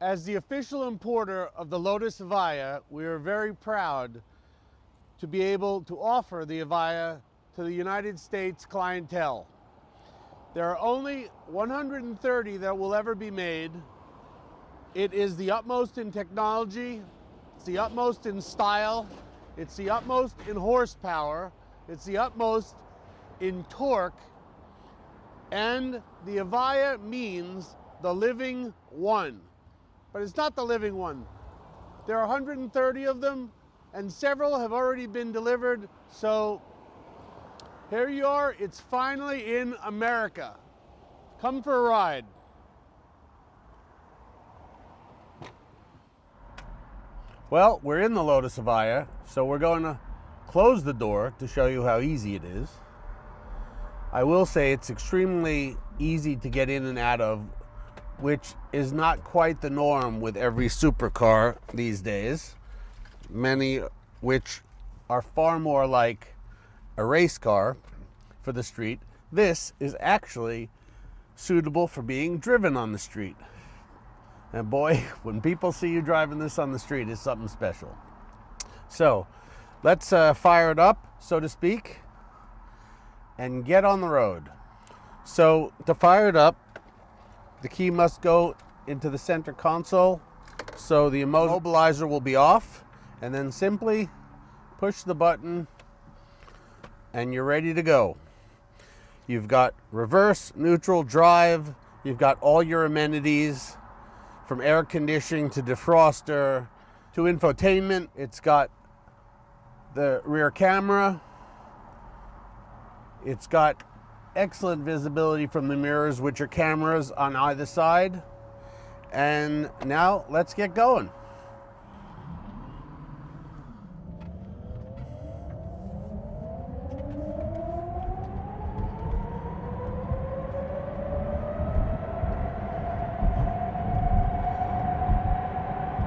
As the official importer of the Lotus Evija, we are very proud to be able to offer the Evija to the United States clientele. There are only 130 that will ever be made. It is the utmost in technology, it's the utmost in style, it's the utmost in horsepower, it's the utmost in torque, and the Evija means the living one. But it's not the living one. There are 130 of them, and several have already been delivered, so here you are, it's finally in America. Come for a ride. Well, we're in the Lotus Evija, so we're going to close the door to show you how easy it is. I will say it's extremely easy to get in and out of, which is not quite the norm with every supercar these days, many which are far more like a race car for the street. This is actually suitable for being driven on the street. And boy, when people see you driving this on the street, it's something special. So let's fire it up, so to speak, and get on the road. So to fire it up, the key must go into the center console, so the immobilizer will be off, and then simply push the button and you're ready to go. You've got reverse, neutral, drive, you've got all your amenities from air conditioning to defroster to infotainment. It's got the rear camera, it's got excellent visibility from the mirrors, which are cameras on either side. And now let's get going.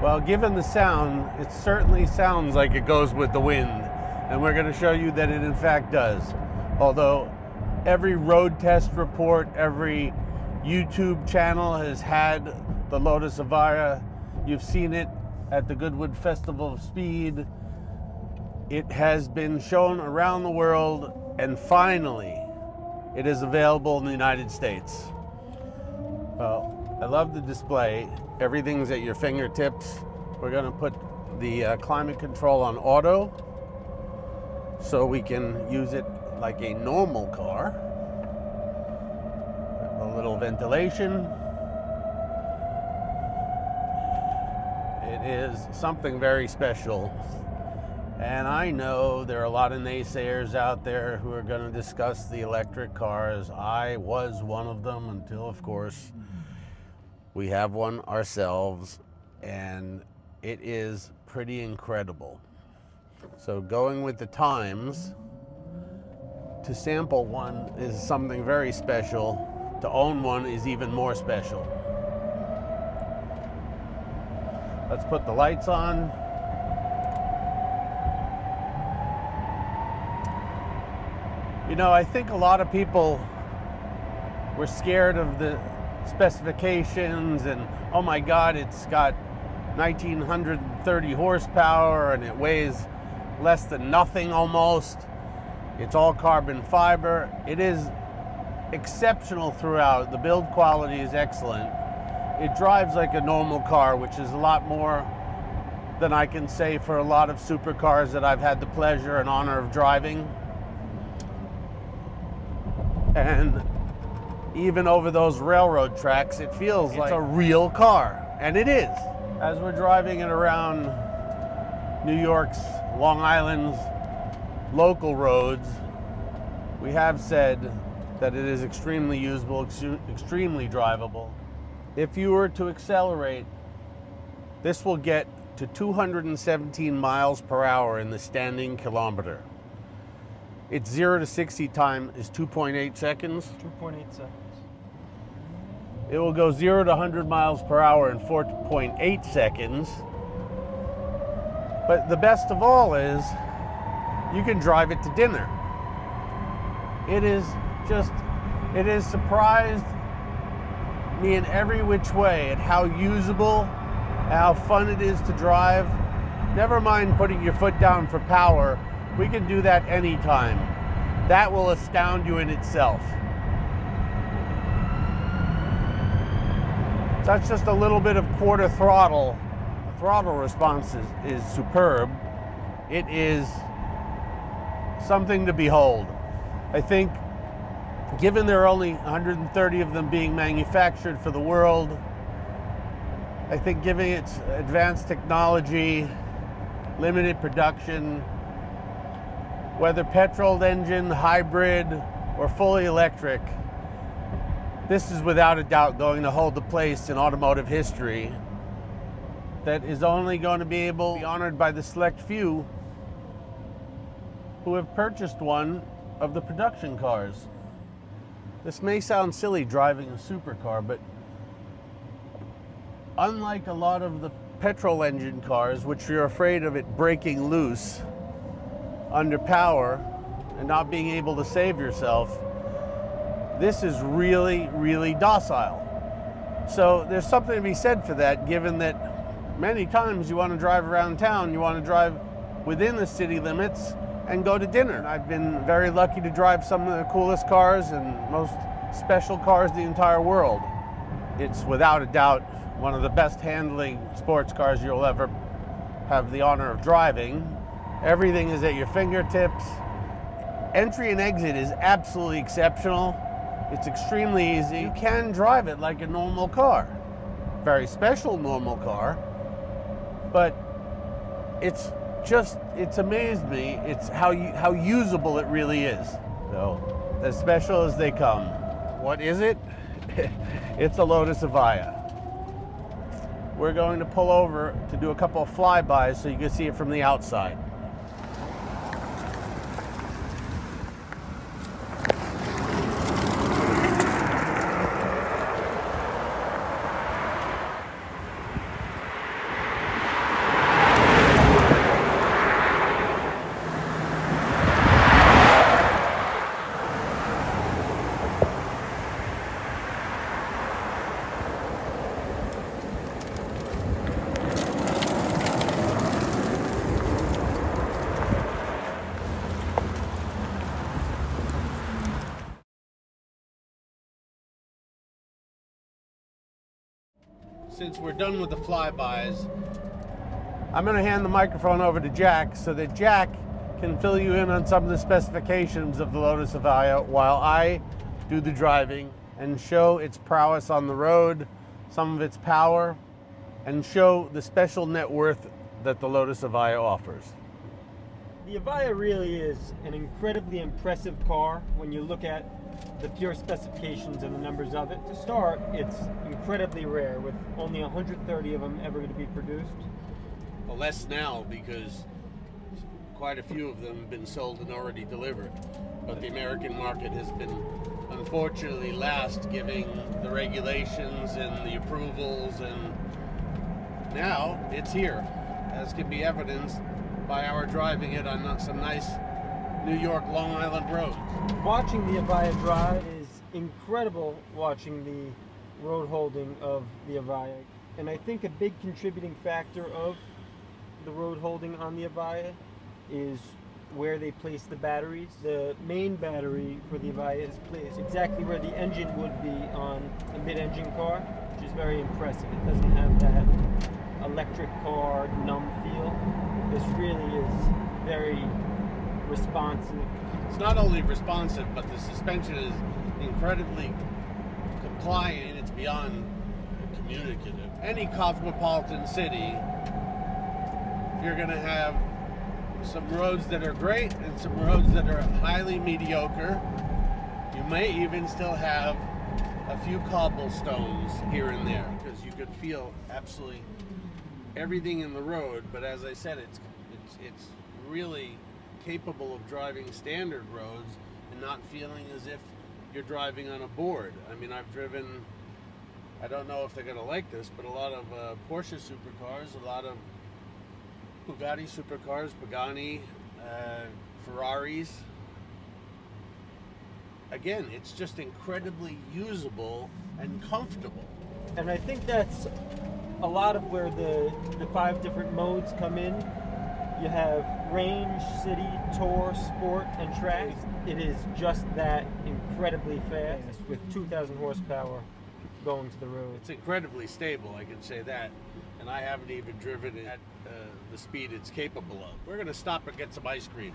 Well, given the sound, it certainly sounds like it goes with the wind, and we're going to show you that it in fact does. Although every road test report, every YouTube channel has had the Lotus Evija. You've seen it at the Goodwood Festival of Speed. It has been shown around the world, and finally, it is available in the United States. Well, I love the display. Everything's at your fingertips. We're going to put the climate control on auto so we can use it like a normal car. A little ventilation. It is something very special. And I know there are a lot of naysayers out there who are going to discuss the electric cars. I was one of them until, of course, we have one ourselves, and it is pretty incredible. So going with the times, to sample one is something very special. To own one is even more special. Let's put the lights on. You know, I think a lot of people were scared of the specifications and, oh my God, it's got 1930 horsepower and it weighs less than nothing almost. It's all carbon fiber. It is exceptional throughout. The build quality is excellent. It drives like a normal car, which is a lot more than I can say for a lot of supercars that I've had the pleasure and honor of driving. And even over those railroad tracks, it feels like it's a real car, and it is. As we're driving it around New York's, Long Island's local roads, we have said that it is extremely usable, extremely drivable. If you were to accelerate, this will get to 217 miles per hour in the standing kilometer. Its 0 to 60 time is 2.8 seconds. 2.8 seconds. It will go 0 to 100 miles per hour in 4.8 seconds. But the best of all is, you can drive it to dinner. It has surprised me in every which way at how usable how fun it is to drive. Never mind putting your foot down for power. We can do that anytime. That will astound you in itself. That's just a little bit of quarter throttle. The throttle response is superb. It is something to behold. I think, given there are only 130 of them being manufactured for the world, I think giving it advanced technology, limited production, whether petrol engine, hybrid, or fully electric, this is without a doubt going to hold the place in automotive history that is only going to be able to be honored by the select few who have purchased one of the production cars. This may sound silly driving a supercar, but unlike a lot of the petrol engine cars, which you're afraid of it breaking loose under power and not being able to save yourself, this is really, really docile. So there's something to be said for that, given that many times you want to drive around town, you want to drive within the city limits and go to dinner. I've been very lucky to drive some of the coolest cars and most special cars in the entire world. It's without a doubt one of the best handling sports cars you'll ever have the honor of driving. Everything is at your fingertips. Entry and exit is absolutely exceptional. It's extremely easy. You can drive it like a normal car. Very special normal car. But it's amazed me. It's how usable it really is. So, as special as they come. What is it? It's a Lotus Evija. We're going to pull over to do a couple of flybys so you can see it from the outside. Since we're done with the flybys, I'm going to hand the microphone over to Jack so that Jack can fill you in on some of the specifications of the Lotus Evija while I do the driving and show its prowess on the road, some of its power, and show the special net worth that the Lotus Evija offers. The Evija really is an incredibly impressive car when you look at the pure specifications and the numbers of it. To start, it's incredibly rare, with only 130 of them ever going to be produced. Well, less now because quite a few of them have been sold and already delivered. But the American market has been, unfortunately, last, giving the regulations and the approvals, and now it's here, as can be evidenced by our driving it on some nice New York Long Island roads. Watching the Evija drive is incredible, watching the road holding of the Evija. And I think a big contributing factor of the road holding on the Evija is where they place the batteries. The main battery for the Evija is placed exactly where the engine would be on a mid-engine car, which is very impressive. It doesn't have that electric car numb feel. This really is very responsive. It's not only responsive, but the suspension is incredibly compliant. It's beyond communicative. Any cosmopolitan city, you're going to have some roads that are great and some roads that are highly mediocre. You may even still have a few cobblestones here and there, because you could feel absolutely everything in the road. But as I said, it's really capable of driving standard roads and not feeling as if you're driving on a board. I mean, I've driven, I don't know if they're going to like this, but a lot of Porsche supercars, a lot of Bugatti supercars, Pagani, Ferraris. Again, it's just incredibly usable and comfortable. And I think that's a lot of where the 5 different modes come in. You have range, city, tour, sport, and track. It is just that incredibly fast with 2,000 horsepower going to the road. It's incredibly stable, I can say that. And I haven't even driven it at the speed it's capable of. We're going to stop and get some ice cream.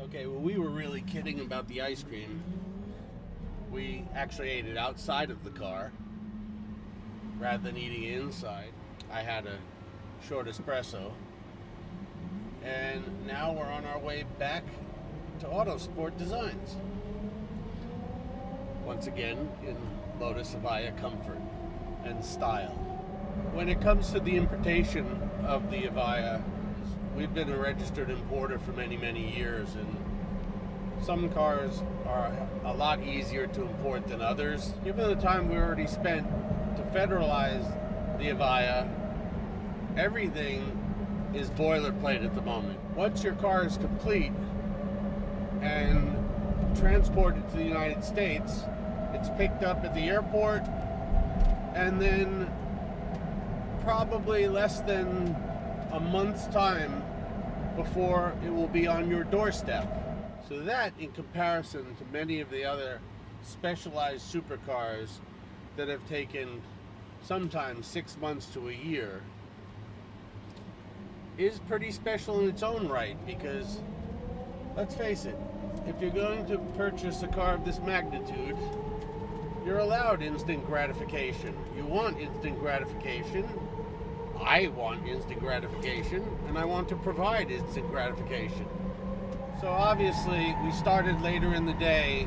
Okay, well, we were really kidding about the ice cream. We actually ate it outside of the car rather than eating it inside. I had a short espresso. And now we're on our way back to Autosport Designs. Once again, in Lotus Evija comfort and style. When it comes to the importation of the Evija, we've been a registered importer for many, many years, and some cars are a lot easier to import than others. Given the time we already spent to federalize the Evija, everything is boilerplate at the moment. Once your car is complete and transported to the United States, it's picked up at the airport, and then probably less than a month's time before it will be on your doorstep. So that, in comparison to many of the other specialized supercars that have taken sometimes 6 months to a year, is pretty special in its own right, because let's face it, if you're going to purchase a car of this magnitude, you're allowed instant gratification. You want instant gratification. I want instant gratification, and I want to provide instant gratification. So obviously, we started later in the day,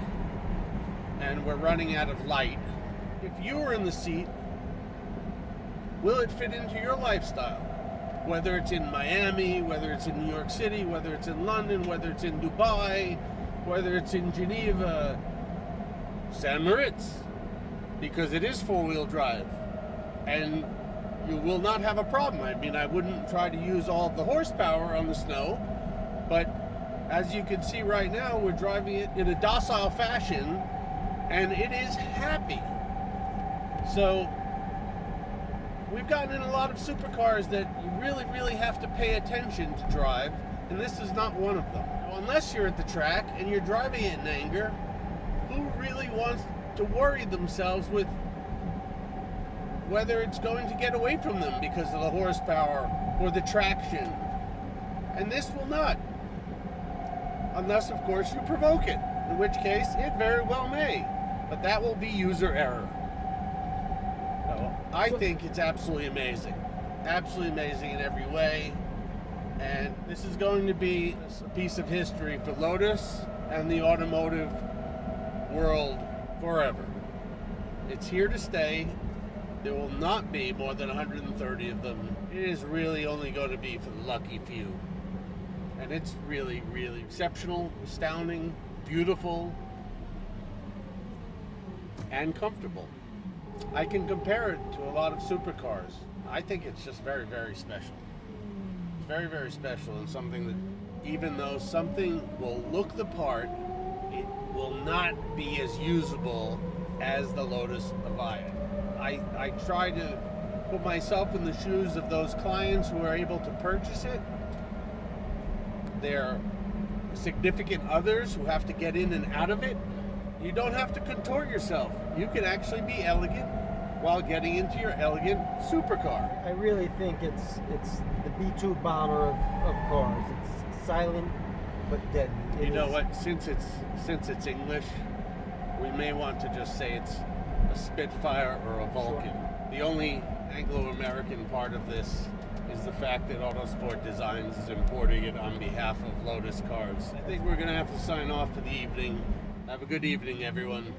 and we're running out of light. If you were in the seat, will it fit into your lifestyle? Whether it's in Miami, whether it's in New York City, whether it's in London, whether it's in Dubai, whether it's in Geneva, San Moritz, because it is four-wheel drive, and you will not have a problem. I mean, I wouldn't try to use all the horsepower on the snow, but as you can see right now, we're driving it in a docile fashion, and it is happy. So we've gotten in a lot of supercars that you really, really have to pay attention to drive, and this is not one of them. Unless you're at the track and you're driving it in anger, who really wants to worry themselves with whether it's going to get away from them because of the horsepower or the traction? And this will not. Unless, of course, you provoke it, in which case it very well may. But that will be user error. So I think it's absolutely amazing. Absolutely amazing in every way. And this is going to be a piece of history for Lotus and the automotive world forever. It's here to stay. There will not be more than 130 of them. It is really only going to be for the lucky few. And it's really, really exceptional, astounding, beautiful, and comfortable. I can compare it to a lot of supercars. I think it's just very, very special. It's very, very special, and something that, even though something will look the part, it will not be as usable as the Lotus Evija. I try to put myself in the shoes of those clients who are able to purchase it. Their significant others who have to get in and out of it. You don't have to contort yourself. You can actually be elegant while getting into your elegant supercar. I really think it's the B2 bomber of cars. It's silent but deadly. You know what? Since it's English, we may want to just say it's a Spitfire or a Vulcan. Sure. The only Anglo-American part of this is the fact that Autosport Designs is importing it on behalf of Lotus Cars. I think we're going to have to sign off for the evening. Have a good evening, everyone.